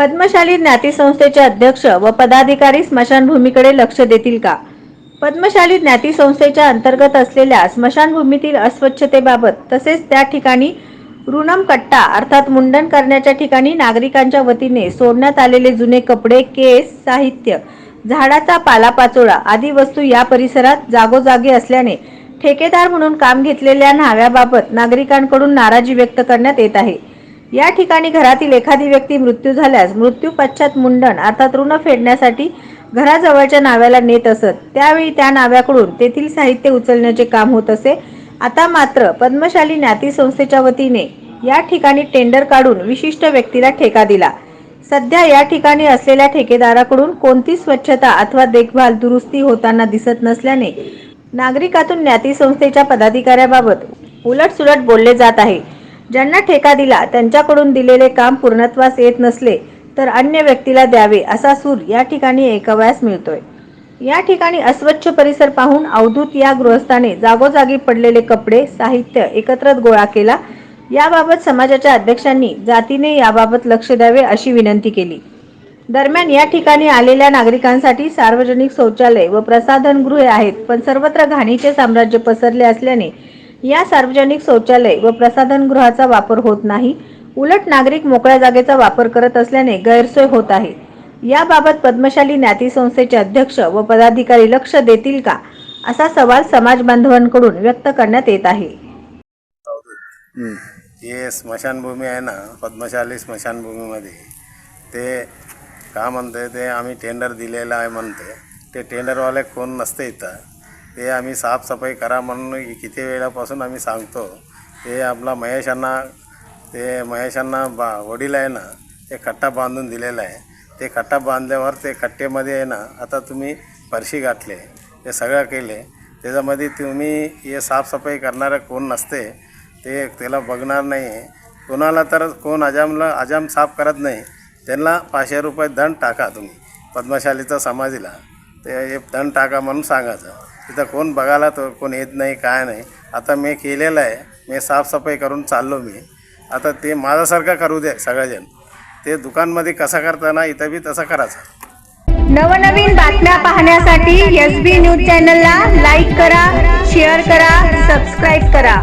पद्मशाली ज्ञाती संस्थेचे अध्यक्ष व पदाधिकारी स्मशानभूमीकडे लक्ष देतील का? पद्मशाली ज्ञाती संस्थेच्या अंतर्गत असलेल्या स्मशानभूमीतील अस्वच्छतेबाबत तसेच त्या ठिकाणी ऋणम कट्टा अर्थात मुंडन करण्याच्या ठिकाणी नागरिकांच्या वतीने सोडण्यात आलेले जुने कपडे, केस, साहित्य, झाडाचा पालापाचोळा आदी वस्तू या परिसरात जागोजागी असल्याने ठेकेदार म्हणून काम घेतलेल्या न्हाव्याबाबत नागरिकांकडून नाराजी व्यक्त करण्यात येत आहे। या ठिकाणी घरातील एखादी व्यक्ती मृत्यू झाल्यास मृत्यू पश्चात मुंडन अर्थात ऋण फेडण्यासाठी घराजवळच्या नाव्याला नेत असत। त्यावेळी त्या नाव्याकडून तेथील साहित्य उचलण्याचे काम होत असे। आता मात्र पद्मशाली ज्ञाती संस्थेच्या वतीने या ठिकाणी टेंडर काढून विशिष्ट व्यक्तीला ठेका दिला। सध्या या ठिकाणी असलेल्या ठेकेदाराकडून कोणती स्वच्छता अथवा देखभाल दुरुस्ती होताना दिसत नसल्याने नागरिकातून ज्ञाती संस्थेच्या पदाधिकाऱ्याबाबत उलटसुलट बोलले जात आहे। ज्यांना ठेका दिला त्यांच्याकडून दिलेले काम पूर्णत्वास येत नसले तर अन्य व्यक्तीला द्यावे असा सूर या ठिकाणी ऐकावयास मिळतोय। या ठिकाणी अस्वच्छ परिसर पाहून अवधूत या गृहस्थाने जागोजागी पडलेले कपडे, साहित्य एकत्र गोळा केला। याबाबत समाजाच्या अध्यक्षांनी जातीने याबाबत लक्ष द्यावे अशी विनंती केली। दरम्यान या ठिकाणी आलेल्या नागरिकांसाठी सार्वजनिक शौचालय व प्रसाधनगृहे आहेत, पण सर्वत्र घाणीचे साम्राज्य पसरले असल्याने या सार्वजनिक शौचालय व प्रसाधनगृहाचा वापर होत नाही। उलट नागरिक मोकळ्या जागेचा वापर करत असल्याने गैरसोय होत आहे। याबाबत पद्मशाली ज्ञाती संस्थेचे अध्यक्ष व पदाधिकारी लक्ष देतील का, असा सवाल समाज बांधवांकडून व्यक्त करण्यात येत आहे। ये स्मशानभूमी आहे ना, पद्मशाली स्मशानभूमीमध्ये ते का म्हणते ते आम्ही टेंडर दिलेलं आहे म्हणते। ते टेंडरवाले कोण नसते इथं, ते आम्ही साफसफाई करा म्हणून किती वेळापासून आम्ही सांगतो। ते आपला महेशांना वडील आहे ना, ते कट्टा बांधून दिलेला आहे। ते कट्टा बांधल्यावर ते कट्ट्यामध्ये आहे ना, आता तुम्ही फरशी गाठले, ते सगळं केले, त्याच्यामध्ये तुम्ही हे साफसफाई करणारं कोण नसते, ते त्याला बघणार नाही आहे। कोणाला तर कोण अजाम साफ करत नाही, त्यांना 500 रुपये दंड टाका तुम्ही पद्मशालीचा समाजाला, ते हे दंड टाका म्हणून सांगायचं। तिथं कोण बघायला तो कोण येत नाही, काय नाही। आता मी केलेलं आहे, मी साफसफाई करून चाललो मी। आता ते माझ्यासारखं करू दे सगळेजण, ते दुकानमध्ये कसं करताना इथं बी तसं करायचं। नवनवीन बातम्या पाहण्यासाठी SB न्यूज चॅनलला लाईक करा, शेअर करा, सबस्क्राईब करा।